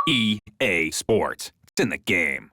EA Sports. It's in the game.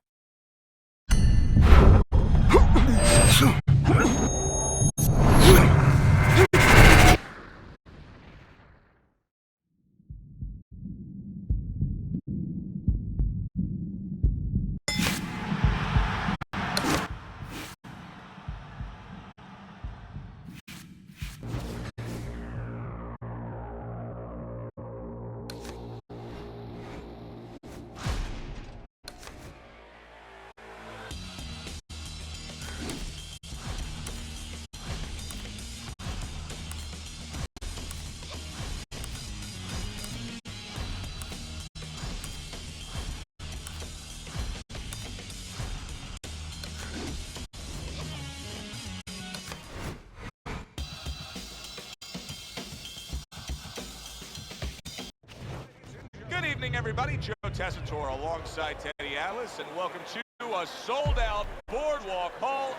Good evening, everybody. Joe Tessitore alongside Teddy Atlas, and welcome to a sold-out Boardwalk Hall.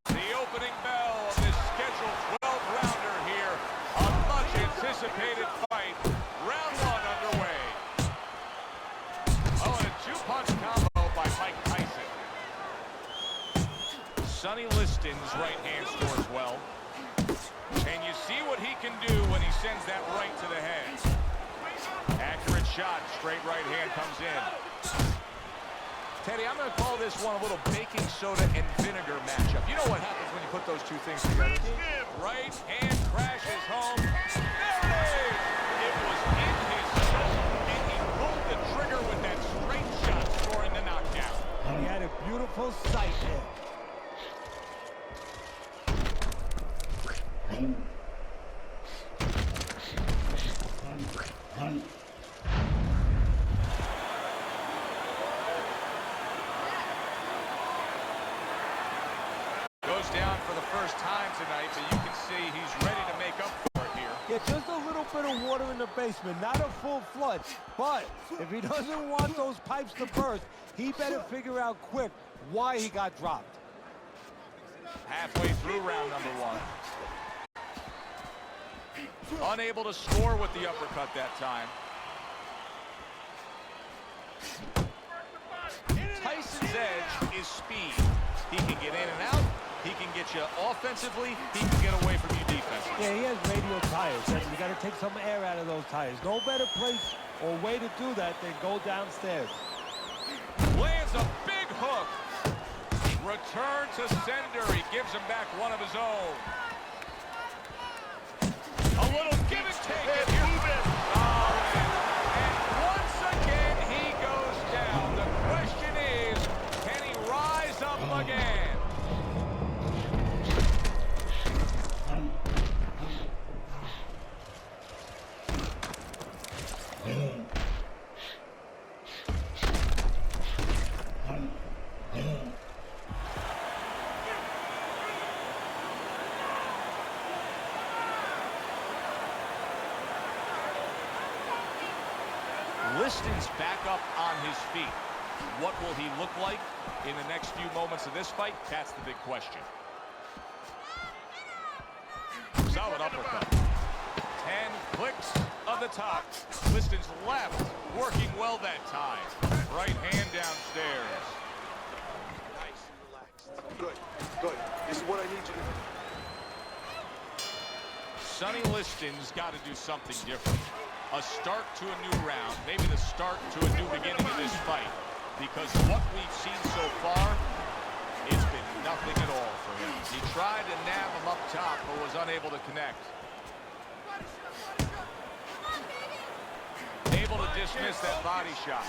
The opening bell of this scheduled 12-rounder here. A much-anticipated fight. Round one underway. Oh, and a two-punch combo by Mike Tyson. Sonny Liston's right hand scores well. And you see what he can do when he sends that right to the head. Accurate shot, straight right hand comes in. Teddy, I'm going to call this one a little baking soda and vinegar matchup. You know what happens when you put those two things together? Right hand crashes home. There it is! It was in his zone, and he pulled the trigger with that straight shot, scoring the knockout. He had a beautiful sight there. Goes down for the first time tonight, but you can see he's ready to make up for it here. Yeah, just a little bit of water in the basement, not a full flood. But if he doesn't want those pipes to burst, he better figure out quick why he got dropped. Halfway through round number one. Unable to score with the uppercut that time. Tyson's edge is speed. He can get in and out. He can get you offensively. He can get away from you defensively. Yeah, he has radial tires. You got to take some air out of those tires. No better place or way to do that than go downstairs. Lands a big hook. Return to sender. He gives him back one of his own. A little give and take. And once again, he goes down. The question is, can he rise up again? Liston's back up on his feet. What will he look like in the next few moments of this fight? That's the big question. Solid uppercut. 10 clicks of the top. Liston's left working well that time. Right hand downstairs. Nice and relaxed. Good, good. This is what I need you to do. Sonny Liston's got to do something different. A start to a new round, maybe the start to a new beginning of this fight. Because what we've seen so far, it's been nothing at all for him. He tried to nab him up top, but was unable to connect. Able to dismiss that body shot.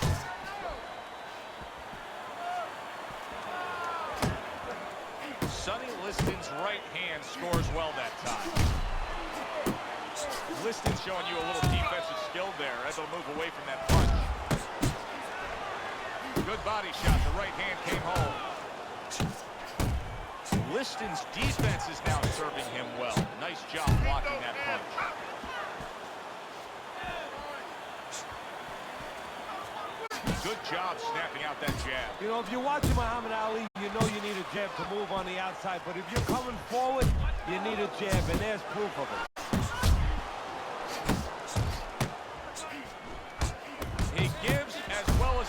Sonny Liston's right hand scores well that time. Liston's showing you a little defensive skill there, able to move away from that punch. Good body shot, the right hand came home. Liston's defense is now serving him well. Nice job blocking that punch. Good job snapping out that jab. You know, if you're watching Muhammad Ali, you know you need a jab to move on the outside. But if you're coming forward, you need a jab, and there's proof of it.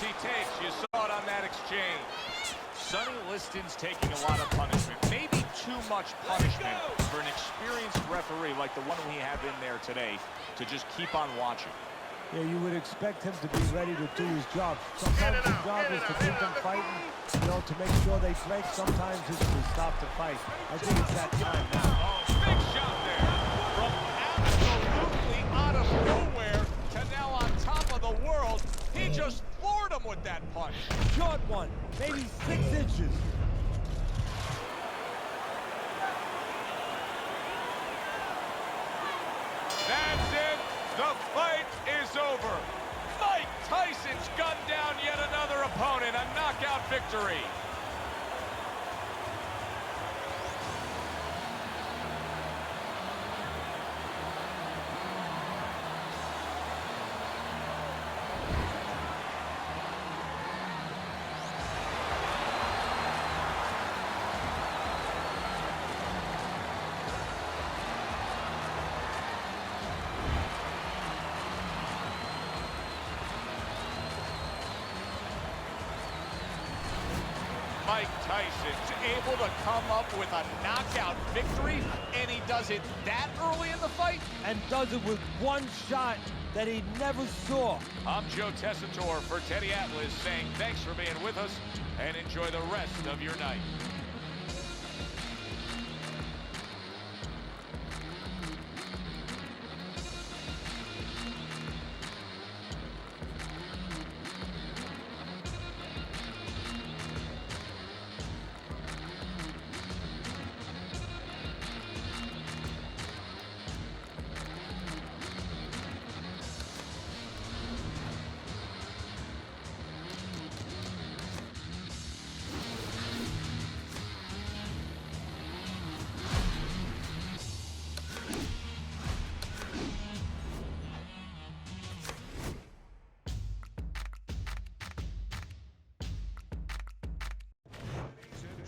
he takes. You saw it on that exchange. Sonny Liston's taking a lot of punishment. Maybe too much punishment for an experienced referee like the one we have in there today to just keep on watching. Yeah, you would expect him to be ready to do his job. Sometimes his job is to keep them fighting, you know, to make sure they break. Sometimes it's to stop the fight. I think it's that time now. Oh, big shot there. From absolutely out of nowhere to now on top of the world. He just floored him with that punch. Short one, maybe 6 inches. That's it. The fight is over. Mike Tyson's gunned down yet another opponent. A knockout victory. Mike Tyson's able to come up with a knockout victory, and he does it that early in the fight? And does it with one shot that he never saw. I'm Joe Tessitore for Teddy Atlas saying thanks for being with us, and enjoy the rest of your night.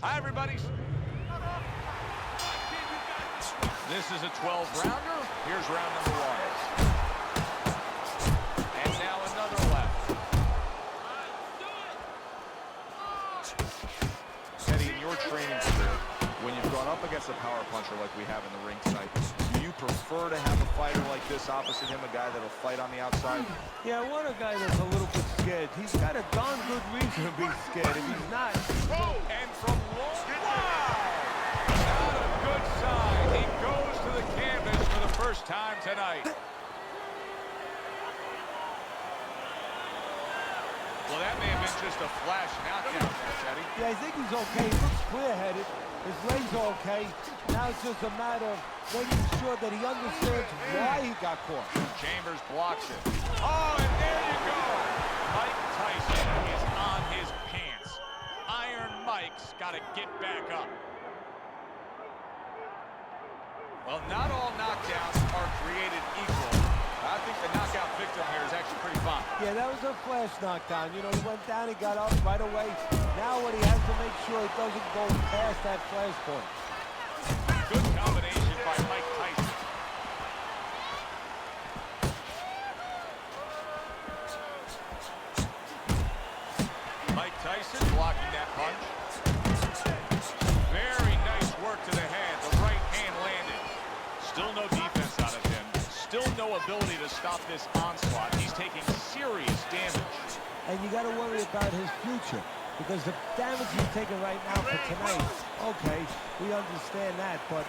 Hi, everybody. This is a 12-rounder. Here's round number 1. And now another left. Teddy, in your training career, when you've gone up against a power puncher like we have in the ring tonight, do you prefer to have a fighter like this opposite him, a guy that'll fight on the outside? Yeah, I want a guy that's a little bit scared. He's got a darn good reason to be scared. If he's not... Oh, and from long... Wow! Not a good sign. He goes to the canvas for the first time tonight. Well, that may have been just a flash knockout there, Teddy. Yeah, I think he's okay. He looks clear-headed. His legs are okay. Now it's just a matter of making sure that he understands why he got caught. Chambers blocks it. Oh, and there you go. Mike Tyson is on his pants. Iron Mike's got to get back up. Well, not all knockdowns are created equal. I think the knockout victim here is actually pretty fine. Yeah, that was a flash knockdown. You know, he went down, he got up right away. Now what he has to make sure he doesn't go past that flash point. Good combination by Mike Tyson. Mike Tyson blocking that punch. Very nice work to the head. The right hand landed. Still no defense out of him. Still no ability to stop this onslaught. He's taking serious damage. And you got to worry about his future, because the damage he's taking right now for tonight, okay, we understand that, but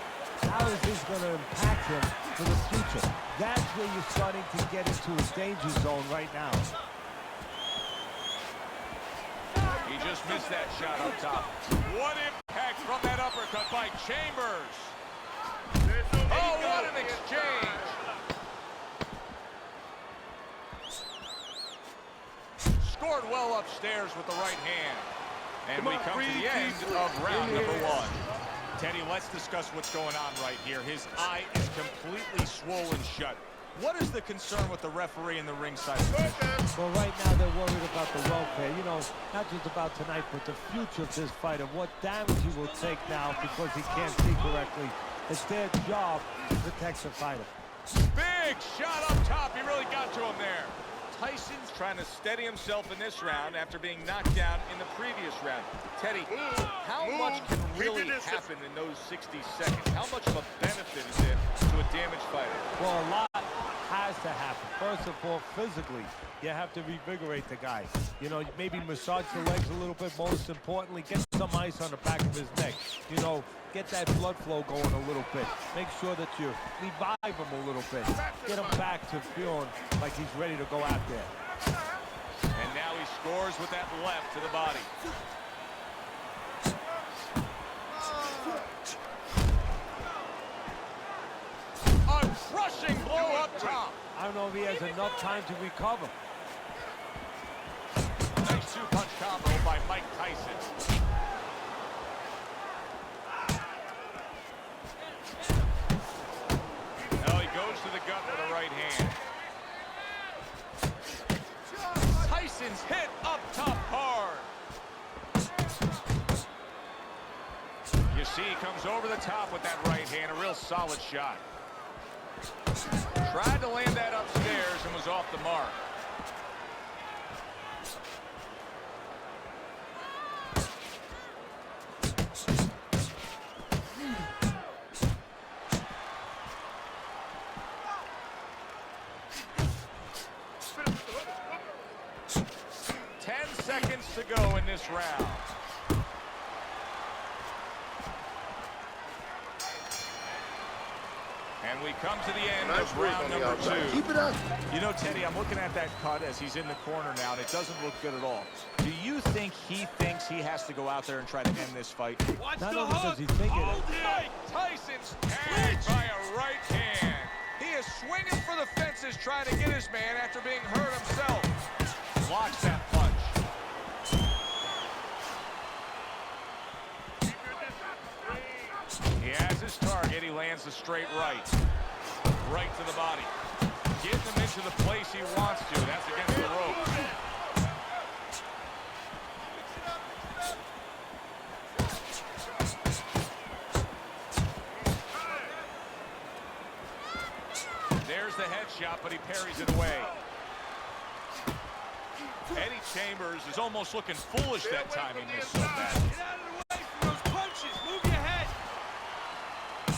how is this going to impact him for the future? That's where you're starting to get into a danger zone right now. He just missed that shot up top. What impact from that uppercut by Chambers. Oh, what an exchange. Scored well upstairs with the right hand. And we come to the end of round number 1. Teddy, let's discuss what's going on right here. His eye is completely swollen shut. What is the concern with the referee in the ringside? Well, right now they're worried about the welfare. You know, not just about tonight, but the future of this fight and what damage he will take now because he can't see correctly. It's their job to protect the fighter. Big shot up top. He really got to him there. Tyson's trying to steady himself in this round after being knocked down in the previous round. Teddy, how much can really happen in those 60 seconds? How much of a benefit is it to a damaged fighter? Well, a lot has to happen. First of all, physically, you have to revigorate the guy. You know, maybe massage the legs a little bit. Most importantly, get some ice on the back of his neck. You know, get that blood flow going a little bit. Make sure that you revive him a little bit. Get him back to feeling like he's ready to go out there. And now he scores with that left to the body. A crushing blow up top. I don't know if he has enough time to recover. Nice two-punch combo by Mike Tyson. Oh, he goes to the gut with a right hand. Tyson's hit up top hard. You see he comes over the top with that right hand, a real solid shot. Tried to land that upstairs and was off the mark. Seconds to go in this round. And we come to the end of round number 2. Keep it up. You know, Teddy, I'm looking at that cut as he's in the corner now, and it doesn't look good at all. Do you think he thinks he has to go out there and try to end this fight? Not only does he think it. Mike Tyson's tagged by a right hand. He is swinging for the fences trying to get his man after being hurt himself. Blocks that punch. He has his target. He lands a straight right. Right to the body. Getting him into the place he wants to. That's against the rope. There's the headshot, but he parries it away. Eddie Chambers is almost looking foolish that time he missed so bad. Get out of the way from those punches. Move your head.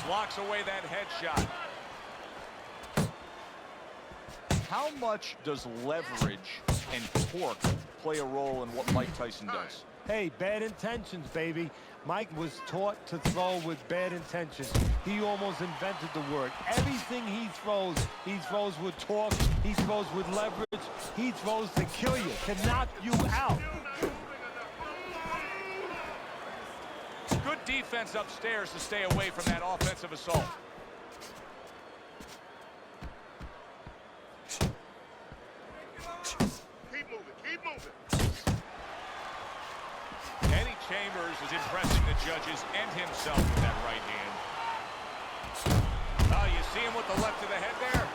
Blocks away that headshot. How much does leverage and torque play a role in what Mike Tyson does? Hey, bad intentions, baby. Mike was taught to throw with bad intentions. He almost invented the word. Everything he throws with torque, he throws with leverage, he throws to kill you, to knock you out. Good defense upstairs to stay away from that offensive assault. Keep moving. Keep moving. Eddie Chambers is impressing the judges and himself with that right hand. Oh, you see him with the left to the head there?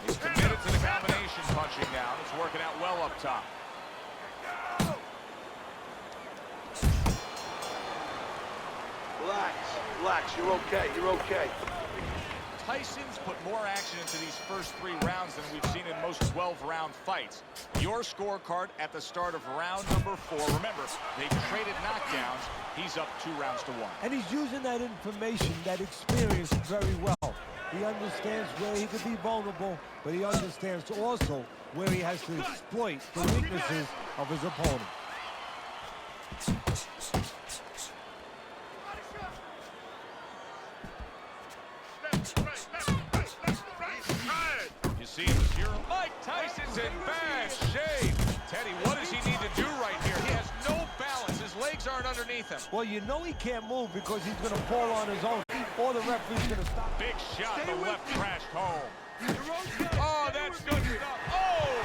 He's committed to the combination punching now. It's working out well up top. Relax. Relax. You're okay. You're okay. Tyson's put more action into these first 3 rounds than we've seen in most 12-round fights. Your scorecard at the start of round number 4. Remember, they traded knockdowns. He's up 2 rounds to 1. And he's using that information, that experience very well. He understands where he could be vulnerable, but he understands also where he has to exploit the weaknesses of his opponent. You see him here. Mike Tyson's in bad shape. Teddy, what does he need to do right here? He has no balance. His legs aren't underneath him. Well, you know he can't move because he's going to fall on his own, or the referee's going to stop. Big shot, the left crashed home. Oh, that's good stuff. Oh!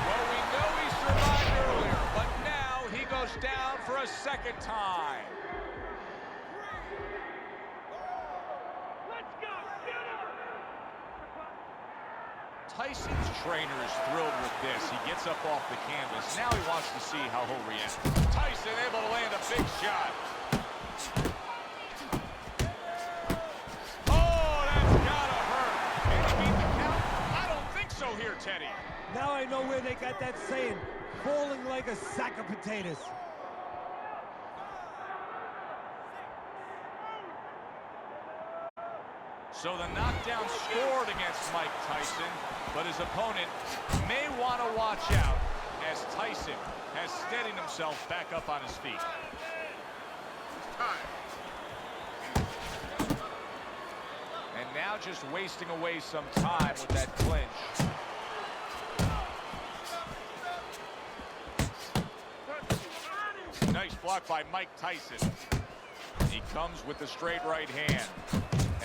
Well, we know he survived earlier, but now he goes down for a second time. Tyson's trainer is thrilled with this. He gets up off the canvas. Now he wants to see how he'll react. Tyson able to land a big shot. Oh, that's gotta hurt. Can he beat the count? I don't think so here, Teddy. Now I know where they got that saying, falling like a sack of potatoes. So the knockdown scored against Mike Tyson, but his opponent may want to watch out as Tyson has steadied himself back up on his feet. And now just wasting away some time with that clinch. Nice block by Mike Tyson. He comes with the straight right hand.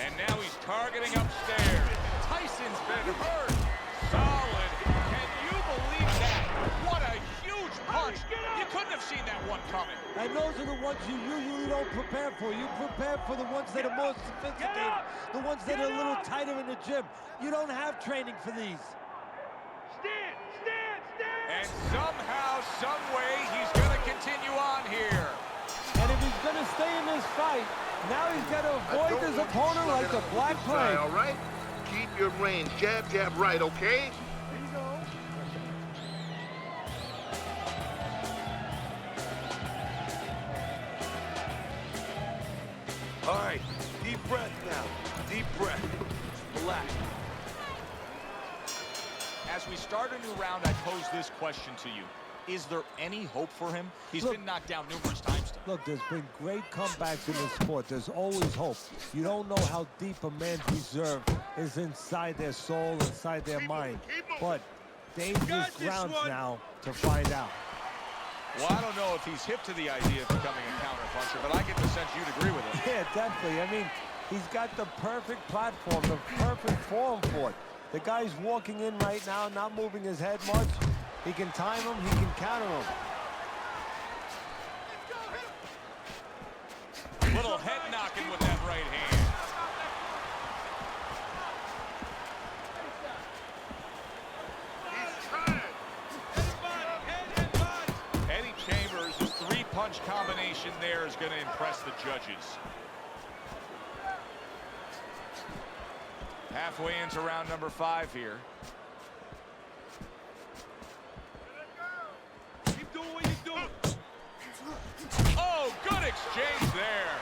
And now he's targeting upstairs. Tyson's been hurt. Solid. Can you believe that? What a huge punch. You couldn't have seen that one coming. And those are the ones you usually don't prepare for. You prepare for the ones that are more sophisticated, the ones that are a little tighter in the gym. You don't have training for these. Stand! And somehow, some way, he's going to continue on here. And if he's going to stay in this fight, now he's got to avoid his opponent like the Black Plague. All right? Keep your range. Jab, jab, right, okay? There you go. All right, deep breath now. Deep breath. Relax. As we start a new round, I pose this question to you. Is there any hope for him? He's been knocked down numerous times. Look, there's been great comebacks in this sport. There's always hope. You don't know how deep a man's reserve is inside their soul, inside their mind. But dangerous grounds now to find out. Well, I don't know if he's hip to the idea of becoming a counterpuncher, but I get the sense you'd agree with him. Yeah, definitely. I mean, he's got the perfect platform, the perfect form for it. The guy's walking in right now, not moving his head much. He can time him, he can counter him. Little head knocking with that right hand. Eddie Chambers' three-punch combination there is going to impress the judges. Halfway into round number 5 here. Keep doing what you're doing. Oh, good exchange there.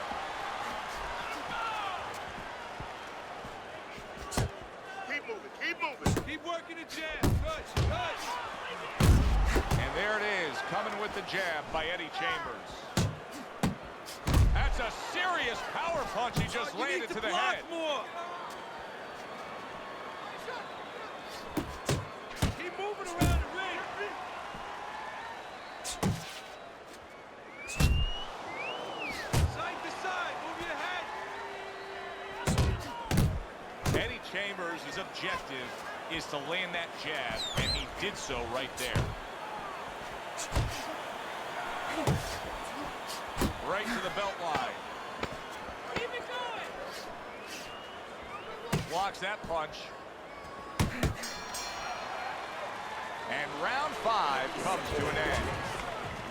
Keep moving, keep moving. Keep working the jab. Good, good. And there it is, coming with the jab by Eddie Chambers. That's a serious power punch he just You landed need to the block head. more. Keep moving around the ring. Side to side, move your head. Eddie Chambers' objective is to land that jab, and he did so right there. Right to the belt line. Keep it going. Blocks that punch. And round 5 comes to an end.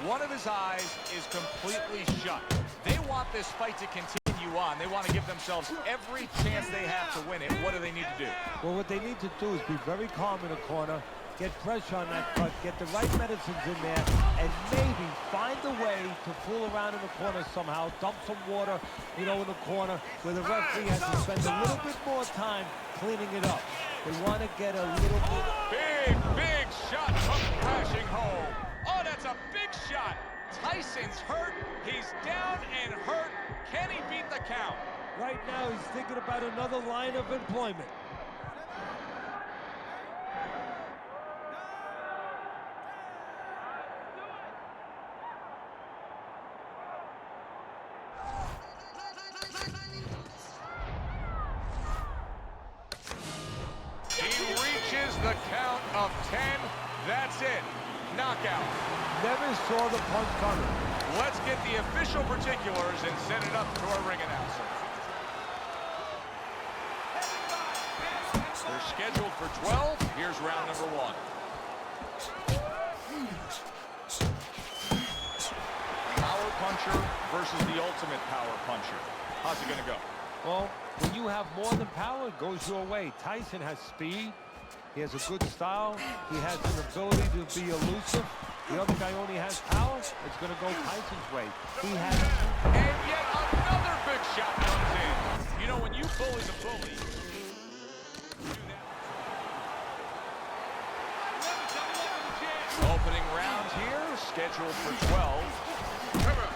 One of his eyes is completely shut. They want this fight to continue on. They want to give themselves every chance they have to win it. What do they need to do? Well, what they need to do is be very calm in the corner, get pressure on that cut, get the right medicines in there, and maybe find a way to fool around in the corner somehow, dump some water, you know, in the corner where the referee has to spend a little bit more time cleaning it up. They want to get a little bit... Big shot comes crashing home. Oh, that's a big shot. Tyson's hurt. He's down and hurt. Can he beat the count? Right now, he's thinking about another line of employment. He reaches the count of 10. That's it. Knockout. Never saw the punch coming. Let's get the official particulars and send it up to our ring announcer. They're scheduled for 12. Here's round number 1. Power puncher versus the ultimate power puncher. How's it going to go? Well, when you have more than power, it goes your way. Tyson has speed. He has a good style. He has an ability to be elusive. The other guy only has power. It's going to go Tyson's way. He has... And yet another big shot comes in. You know, when you bully the bully, opening round here, scheduled for 12. Come on.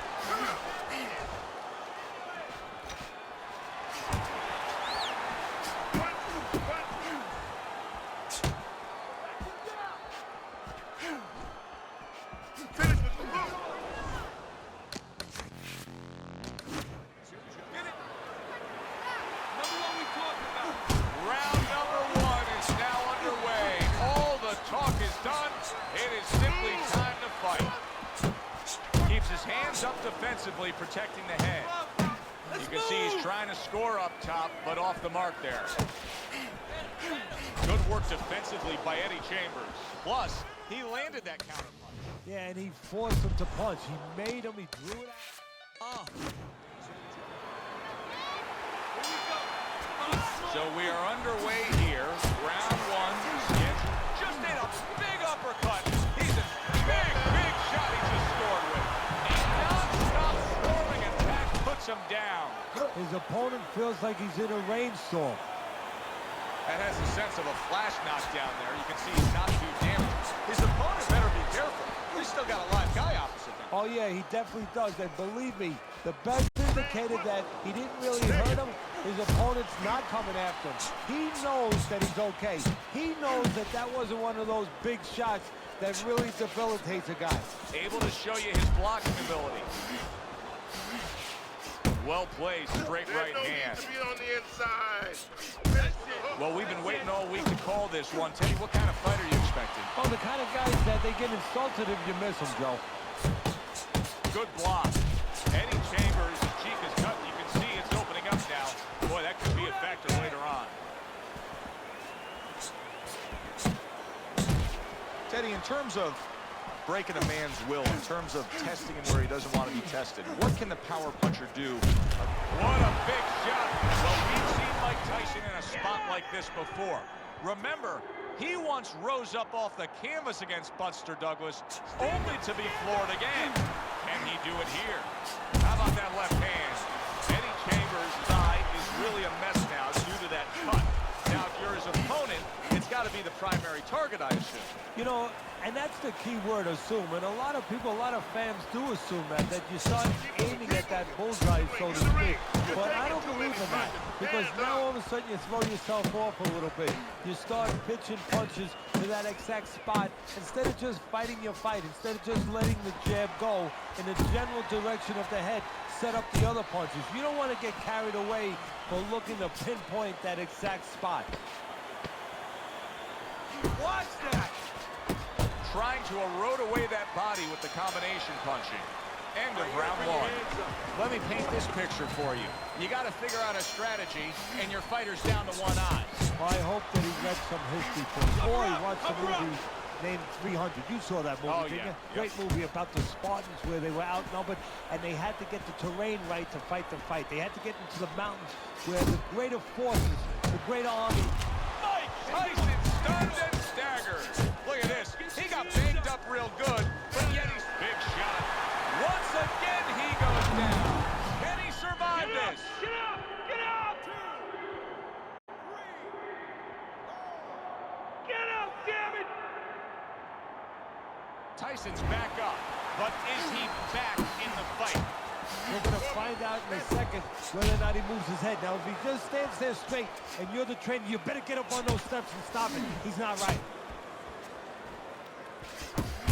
Finish with the hook. Round number 1 is now underway. All the talk is done. It is simply time to fight. Keeps his hands up defensively, protecting the head. You can see he's trying to score up top, but off the mark there. Good work defensively by Eddie Chambers. Plus, he landed that counter punch. Yeah, and he forced him to punch. He made him. He drew it out. So we are underway here. Round 1. Scheduled. Just ate a big uppercut. He's a big shot he just scored with. A non-stop scoring attack puts him down. His opponent feels like he's in a rainstorm. That has a sense of a flash knockdown there. You can see he's not too damaged. His opponent better be careful. He's still got a live guy opposite him. Oh, yeah, he definitely does. And believe me, the best indicator that he didn't really hurt him, his opponent's not coming after him. He knows that he's okay. He knows that that wasn't one of those big shots that really debilitates a guy. Able to show you his blocking ability. Well played, straight There's right no hand. need to be on the inside. Finish with the hook. Well, we've been waiting all week to call this one. Teddy, what kind of fight are you expecting? Oh, the kind of guys that they get insulted if you miss them, Joe. Good block. Eddie Chambers, his cheek is cut. You can see it's opening up now. Boy, that could be a factor later on. Teddy, in terms of breaking a man's will, in terms of testing him where he doesn't want to be tested, what can the power puncher do? What a big shot. Well, we've seen Mike Tyson in a spot like this before. Remember, he once rose up off the canvas against Buster Douglas, only to be floored again. Can he do it here? How about that left hand? Eddie Chambers' eye is really a mess now due to that cut. Now, if you're his opponent, it's got to be the primary target, I assume. You know, and that's the key word, assume. And a lot of people, a lot of fans do assume that you start aiming at that bullseye, so to speak. But I don't believe in that, because now all of a sudden you throw yourself off a little bit. You start pitching punches to that exact spot instead of just fighting your fight, instead of just letting the jab go in the general direction of the head, set up the other punches. You don't want to get carried away for looking to pinpoint that exact spot. Watch that! Trying to erode away that body with the combination punching. End of round 1. Let me paint this picture for you. You got to figure out a strategy, and your fighter's down to 1 eye. Well, I hope that he read some history books, or he watched a movie named 300. You saw that movie, Oh, didn't yeah. you? Great movie about the Spartans where they were outnumbered, and they had to get the terrain right to fight the fight. They had to get into the mountains where the greater forces, the greater army. Mike Tyson stunned and staggered. Look at this. He got banged up real good, but yet he's big shot. Once again, he goes down. Can he survive this? Get out! Get out! Get out, damn it! Tyson's back up, but is he back in the fight? We're going to find out in a second whether or not he moves his head. Now, if he just stands there straight and you're the trainer, you better get up on those steps and stop it. He's not right.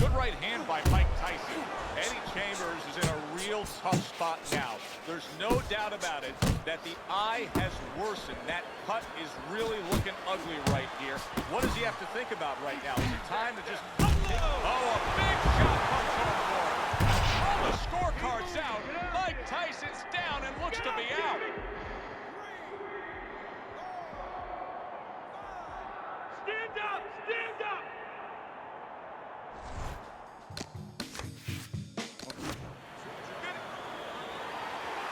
Good right hand by Mike Tyson. Eddie Chambers is in a real tough spot now. There's no doubt about it that the eye has worsened. That cut is really looking ugly right here. What does he have to think about right now? Is it time to just... Oh, a big shot comes on board. All the scorecards out. Mike Tyson's down and looks to be out. Stand up! Stand up!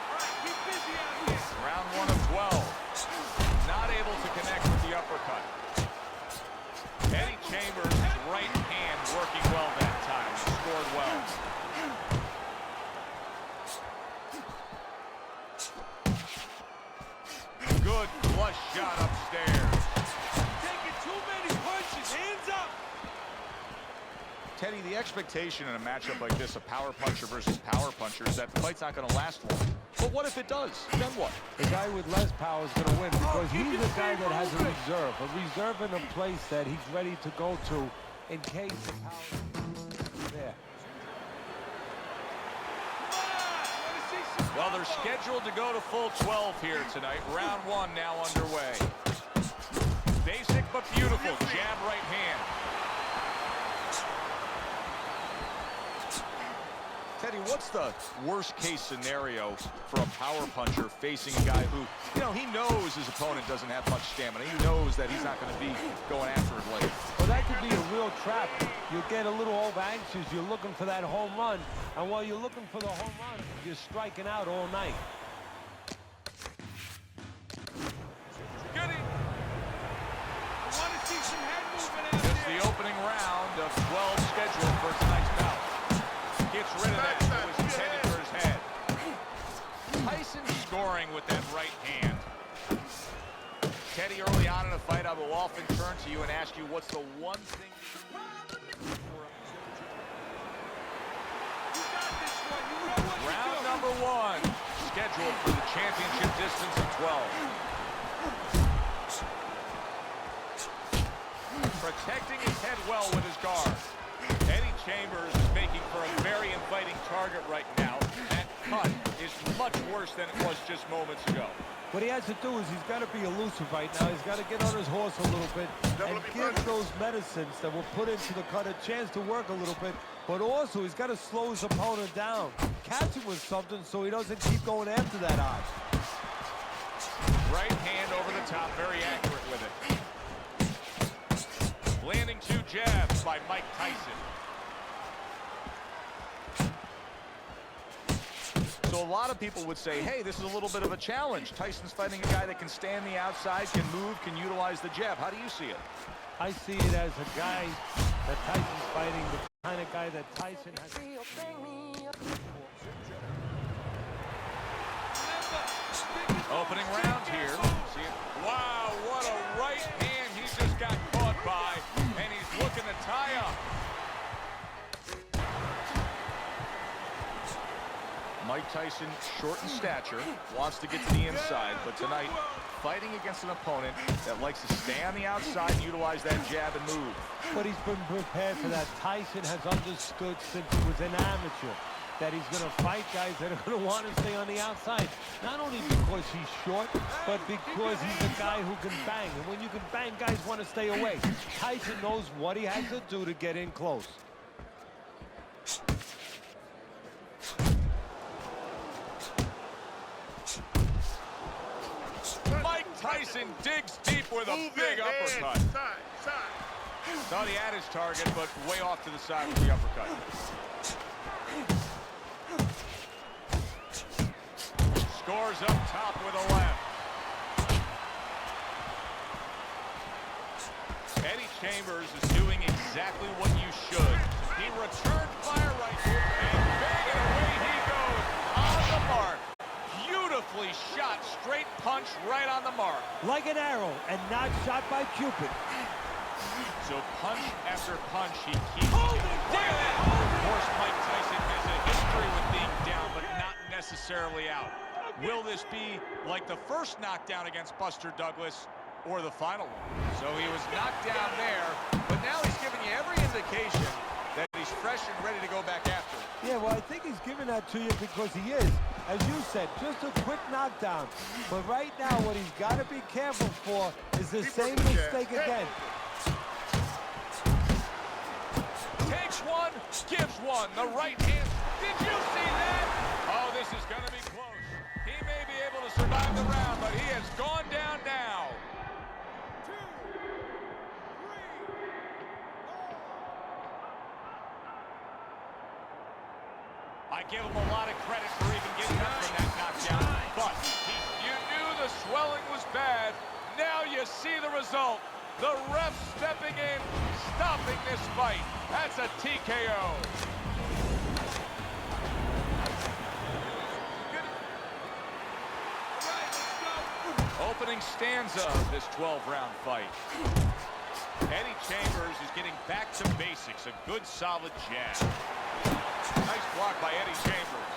All right, keep busy out here. Round 1 of 12. Not able to connect with the uppercut. Eddie Chambers' right hand working well that time. He scored well. Good flush shot upstairs. Taking too many punches. Hands up! Teddy, the expectation in a matchup like this, a power puncher versus power puncher, is that the fight's not going to last long. But what if it does? Then what? The guy with less power is going to win because he's the guy that has a reserve in a place that he's ready to go to in case the power is there. Well, they're scheduled to go to full 12 here tonight. Round 1 now underway. Basic but beautiful. Jab right hand. Teddy, what's the worst case scenario for a power puncher facing a guy who, you know, he knows his opponent doesn't have much stamina. He knows that he's not going to be going after it later. Well, that could be a real trap. You get a little over anxious. You're looking for that home run. And while you're looking for the home run, you're striking out all night. Goody. I want to see some head movement out It's there. the opening round of 12 scheduled for tonight's bout. Gets rid of that. It was intended for his head. Tyson scoring with that right hand. Teddy, early on in a fight, I will often turn to you and ask you what's the one thing You got this one. You know what to round do. number 1 scheduled for the championship distance of 12. Protecting his head well with his guard. Eddie Chambers is making for a very inviting target right now. That cut is much worse than it was just moments ago. What he has to do is he's got to be elusive right now. He's got to get on his horse a little bit and give those medicines that were put into the cut a chance to work a little bit. But also, he's got to slow his opponent down. Catch him with something so he doesn't keep going after that eye. Right hand over the top, very accurate with it. Landing 2 jabs by Mike Tyson. So a lot of people would say, hey, this is a little bit of a challenge. Tyson's fighting a guy that can stand the outside, can move, can utilize the jab. How do you see it? I see it as a guy that Tyson's fighting, the kind of guy that Tyson has. Opening round here. See it? Wow, what a right hand he just got caught by, and he's looking to tie up. Mike Tyson, short in stature, wants to get to the inside, but tonight, fighting against an opponent that likes to stay on the outside and utilize that jab and move. But he's been prepared for that. Tyson has understood since he was an amateur that he's going to fight guys that are going to want to stay on the outside. Not only because he's short, but because he's a guy who can bang. And when you can bang, guys want to stay away. Tyson knows what he has to do to get in close. Mike Tyson digs deep with a big uppercut. Thought he had his target, but way off to the side with the uppercut. Scores up top with a left. Eddie Chambers is doing exactly what you should. He returned fire right here, and bang, and away he goes. On the mark. Beautifully shot, straight punch right on the mark. Like an arrow and not shot by Cupid. So punch after punch, he keeps it. Look at that. Of course, Mike Tyson has a history with being down, but not necessarily out. Will this be like the first knockdown against Buster Douglas or the final one? So he was knocked down there, but now he's giving you every indication that he's fresh and ready to go back after it. Yeah, well, I think he's giving that to you because he is, as you said, just a quick knockdown. But right now, what he's got to be careful for is the same mistake again. Takes one, gives one. The right hand. Did you see that? Oh, this is going to be close. He may be able to survive the round, but he has gone down now. 2, 3. I give him a lot of credit for even getting up from that knockdown. But you knew the swelling was bad. Now you see the result. The ref stepping in, stopping this fight. That's a TKO. Opening stanza of this 12-round fight. Eddie Chambers is getting back to basics. A good, solid jab. Nice block by Eddie Chambers.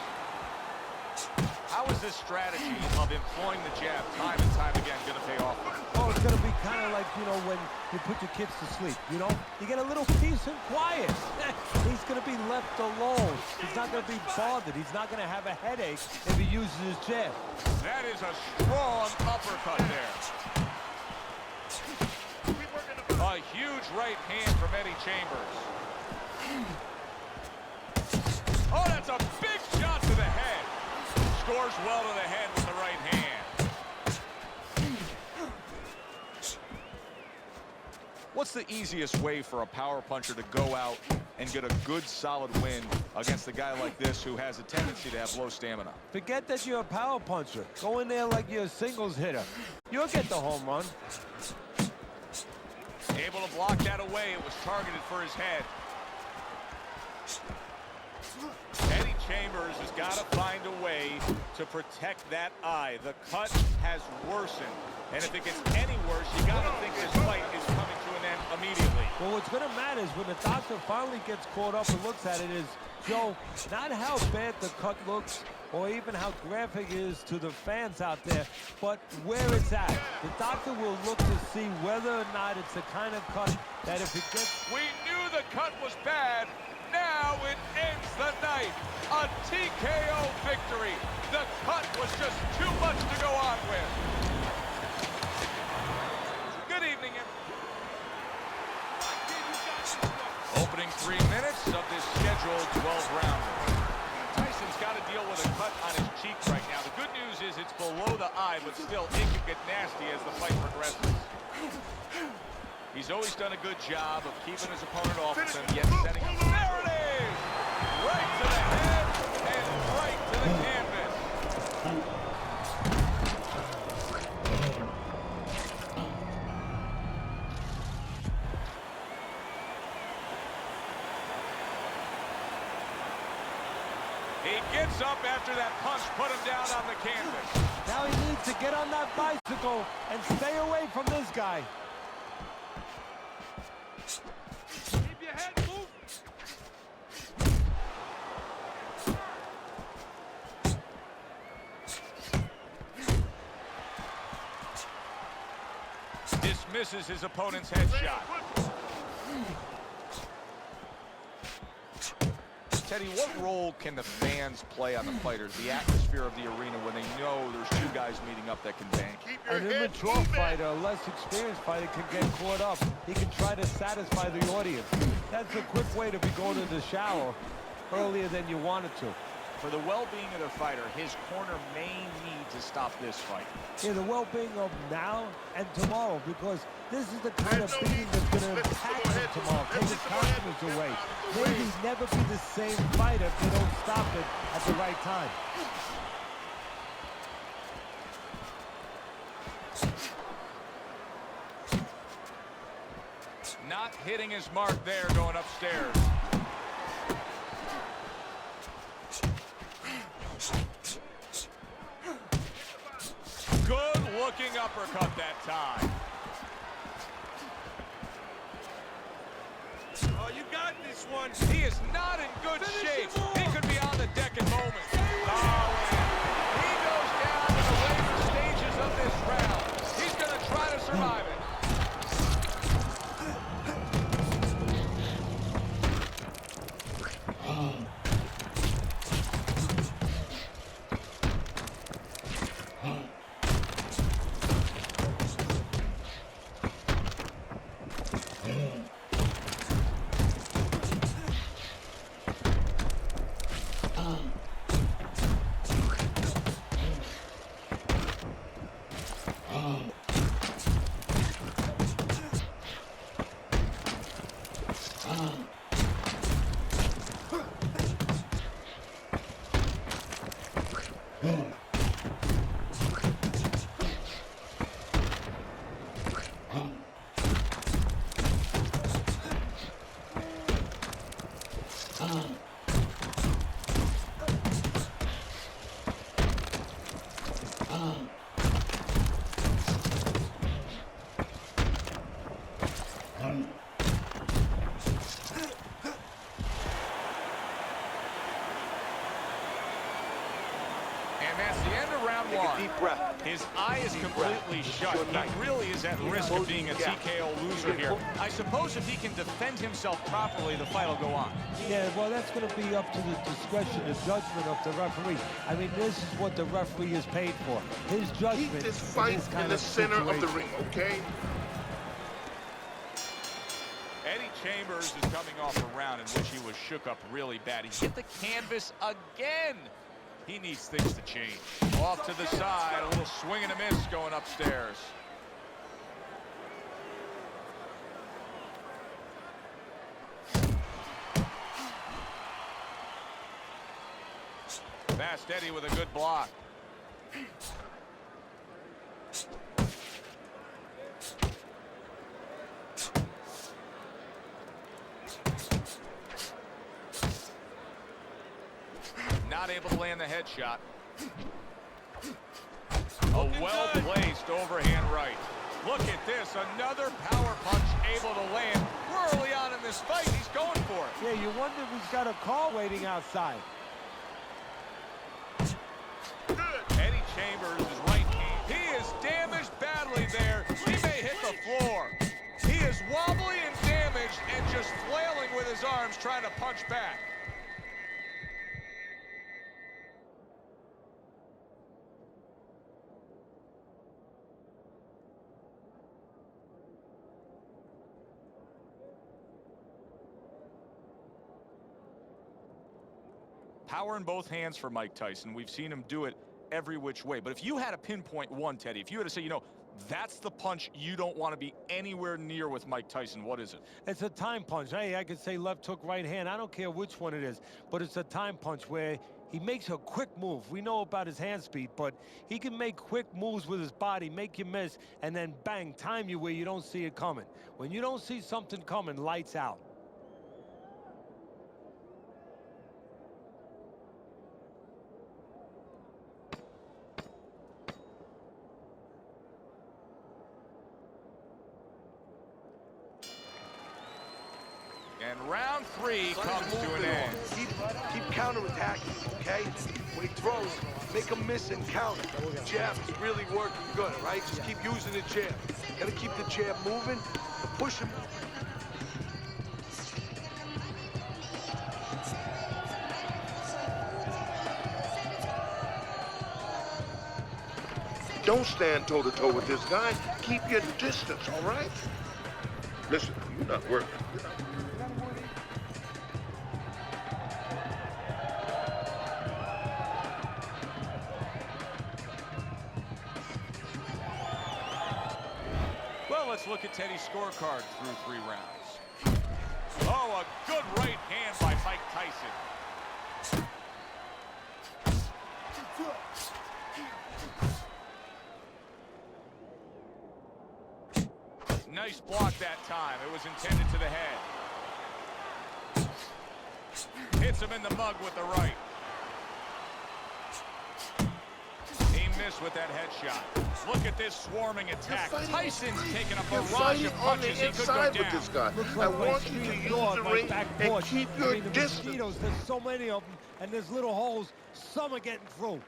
How is this strategy of employing the jab time and time again going to pay off? Oh, it's going to be kind of like, you know, when you put your kids to sleep, you know? You get a little peace and quiet. He's going to be left alone. He's not going to be bothered. He's not going to have a headache if he uses his jab. That is a strong uppercut there. A huge right hand from Eddie Chambers. Oh, that's a big shot to the head. Scores well to the head with the right hand. What's the easiest way for a power puncher to go out and get a good, solid win against a guy like this who has a tendency to have low stamina? Forget that you're a power puncher. Go in there like you're a singles hitter. You'll get the home run. Able to block that away. It was targeted for his head. Eddie Chambers has got to find a way to protect that eye. The cut has worsened. And if it gets any worse, you got to think this fight is coming to an end immediately. Well, what's going to matter is when the doctor finally gets caught up and looks at it is, Joe, not how bad the cut looks or even how graphic it is to the fans out there, but where it's at. The doctor will look to see whether or not it's the kind of cut that if it gets... We knew the cut was bad. Now it ends the night. A TKO victory. The cut was just too much to go on with. Good evening, Opening 3 minutes of this scheduled 12-rounder. Tyson's got to deal with a cut on his cheek right now. The good news is it's below the eye, but still it can get nasty as the fight progresses. He's always done a good job of keeping his opponent off of him, yet setting him. There it is! Right to the head and right to the canvas. He gets up after that punch put him down on the canvas. Now he needs to get on that bicycle and stay away from this guy. Keep your head moving. Dismisses his opponent's headshot. Teddy, what role can the fans play on the fighters, the atmosphere of the arena when they know there's two guys meeting up that can bang? An immature fighter, a less experienced fighter can get caught up. He can try to satisfy the audience. That's a quick way to be going to the shower earlier than you wanted to. For the well-being of the fighter, his corner may need to stop this fight. Yeah, the well-being of now and tomorrow, because this is the kind of beating that's going to impact him tomorrow, take his confidence away. Maybe never be the same fighter if they don't stop it at the right time. Not hitting his mark there, going upstairs. Good-looking uppercut that time. Oh, you got this one. He is not in good shape. He could be on the deck in moments. Oh, he goes down in the later stages of this round. He's going to try to survive it. 1. Take a deep breath. His eye is completely shut. He really is at risk of being a TKO loser here. I suppose if he can defend himself properly, the fight will go on. Yeah, well, that's going to be up to the discretion, the judgment of the referee. I mean, this is what the referee is paid for. His judgment. Keep this fight in the center of the ring, okay? Eddie Chambers is coming off a round in which he was shook up really bad. He hit the canvas again. He needs things to change. Off to the side, a little swing and a miss going upstairs. Fast Eddie with a good block. Not able to land the headshot. A well-placed overhand right. Look at this, another power punch able to land. We're early on in this fight, he's going for it. Yeah, you wonder if he's got a car waiting outside. Eddie Chambers is right hand. He is damaged badly there. He may hit the floor. He is wobbly and damaged and just flailing with his arms trying to punch back. Power in both hands for Mike Tyson. We've seen him do it every which way. But if you had to pinpoint one, Teddy, if you had to say, you know, that's the punch you don't want to be anywhere near with Mike Tyson, what is it? It's a time punch. Hey, I could say left hook, right hand. I don't care which one it is, but it's a time punch where he makes a quick move. We know about his hand speed, but he can make quick moves with his body, make you miss, and then bang, time you where you don't see it coming. When you don't see something coming, lights out. And round 3 comes to an end. Keep counterattacking, okay? When he throws, make him miss and counter. The jab is really working good, all right? Just keep using the jab. Gotta keep the jab moving and push him. Don't stand toe-to-toe with this guy. Keep your distance, all right? Listen, you're not working. Well, let's look at Teddy's scorecard through 3 rounds. Oh, a good right hand by Mike Tyson. Nice block that time. It was intended to the head. Hits him in the mug with the right. He missed with that headshot. Look at this swarming attack. Tyson's taking a barrage of punches. He could go down. This guy. Looks I like my want you to screen use door, the my ring back and porch. keep I your mean, the distance. mosquitoes, there's so many of them, and there's little holes. Some are getting through.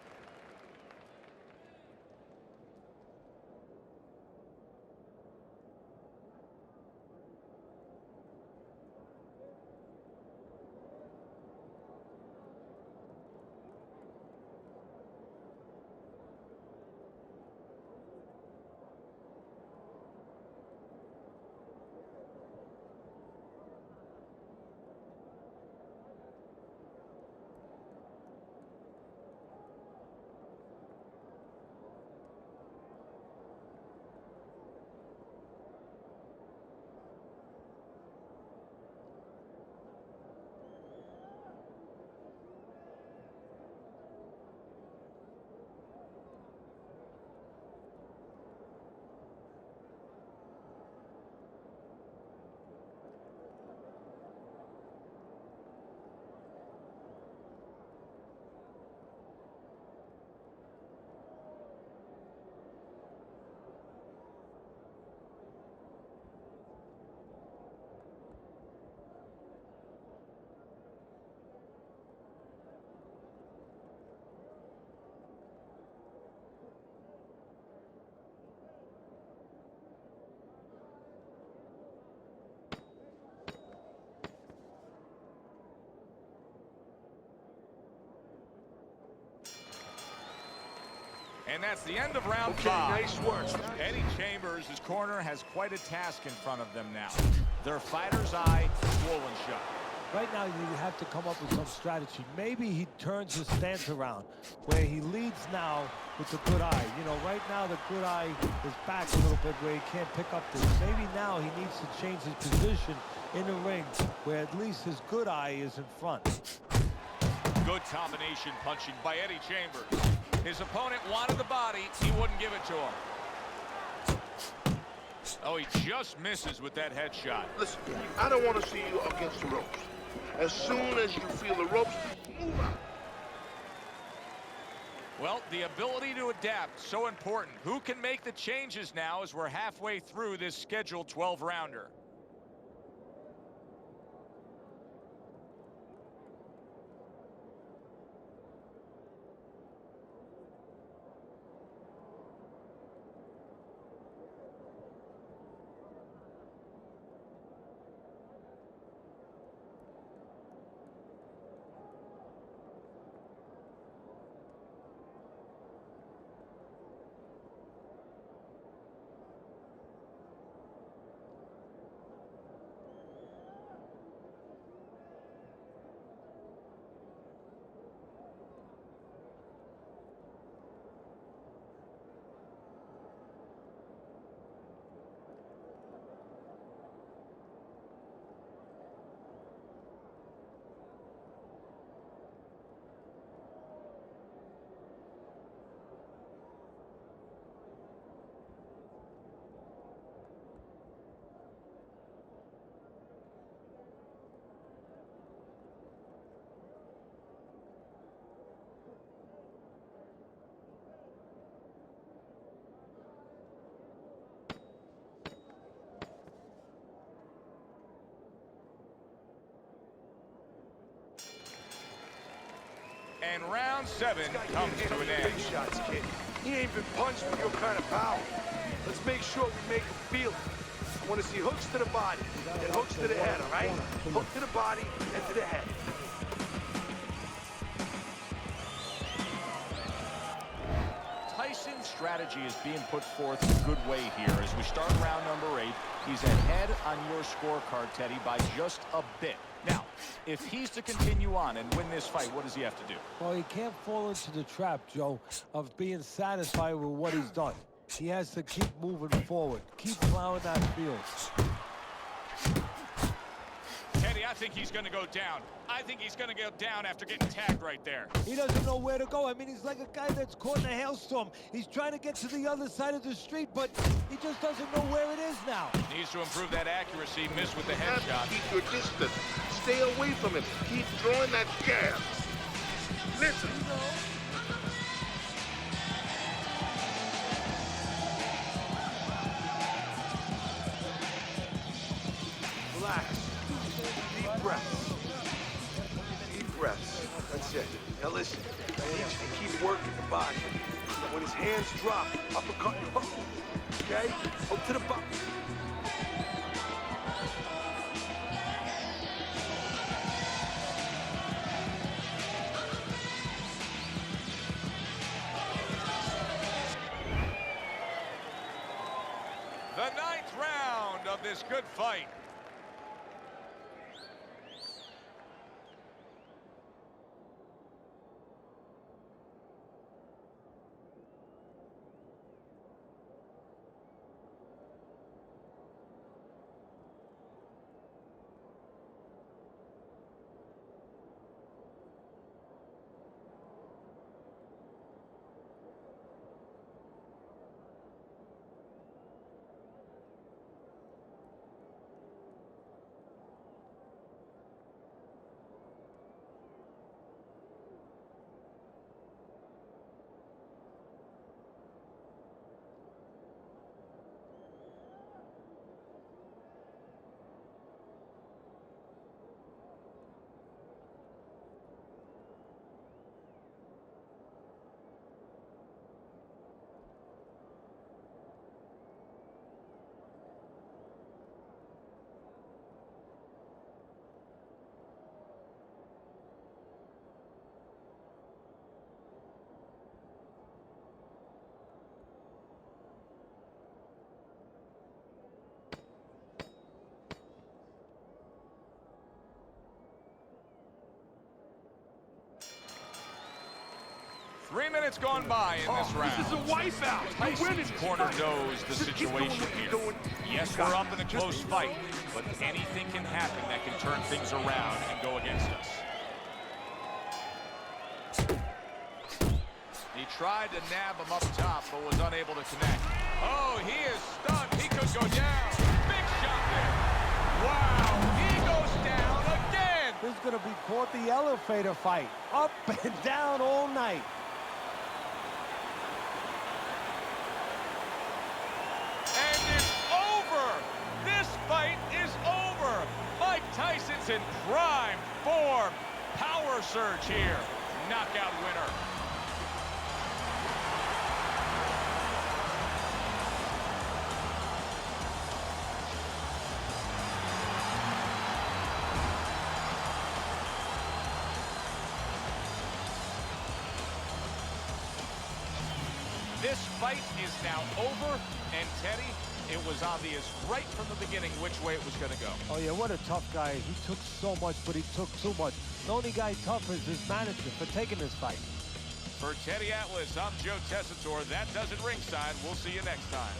And that's the end of round Okay, 5. nice work. Eddie Chambers' corner has quite a task in front of them now. Their fighter's eye swollen shut. Right now, you have to come up with some strategy. Maybe he turns his stance around, where he leads now with the good eye. You know, right now the good eye is back a little bit where he can't pick up this. Maybe now he needs to change his position in the ring, where at least his good eye is in front. Good combination punching by Eddie Chambers. His opponent wanted the body. He wouldn't give it to him. Oh, he just misses with that headshot. Listen, I don't want to see you against the ropes. As soon as you feel the ropes, move out. Well, the ability to adapt, so important. Who can make the changes now as we're halfway through this scheduled 12-rounder? And round 7 comes to an end. Big shots, kid. He ain't been punched with your kind of power. Let's make sure we make him feel it. I want to see hooks to the body and hooks to the head, all right? Hook to the body and to the head. Tyson's strategy is being put forth in a good way here as we start round number 8. He's ahead on your scorecard, Teddy, by just a bit. Now, if he's to continue on and win this fight, what does he have to do? Well, he can't fall into the trap, Joe, of being satisfied with what he's done. He has to keep moving forward, keep plowing that field. Teddy, I think he's going to go down. I think he's going to go down after getting tagged right there. He doesn't know where to go. I mean, he's like a guy that's caught in a hailstorm. He's trying to get to the other side of the street, but he just doesn't know where it is now. Needs to improve that accuracy. Missed with the You have headshot. to keep your distance. Stay away from him. Keep throwing that jab. Listen. Relax. Deep breaths. Deep breaths. That's it. Now listen, I need you to keep working the body. When his hands drop, uppercut and hook. Okay? Hook to the body. The 9th round of this good fight. 3 minutes gone by in this round. This is a wipeout. You're winning Tyson's this corner fight. knows the Just keep doing situation what here. you're doing. Yes, we're up in a close fight, but anything can happen that can turn things around and go against us. He tried to nab him up top, but was unable to connect. Oh, he is stunned. He could go down. Big shot there. Wow, he goes down again. This is going to be called the elevator fight. Up and down all night. And it's over. This fight is over. Mike Tyson's in prime form. Power surge here. Knockout winner. This fight is now over, and Teddy, it was obvious right from the beginning which way it was going to go. Oh, yeah, what a tough guy. He took so much, but he took too much. The only guy tough is his manager for taking this fight. For Teddy Atlas, I'm Joe Tessitore. That does it ringside. We'll see you next time.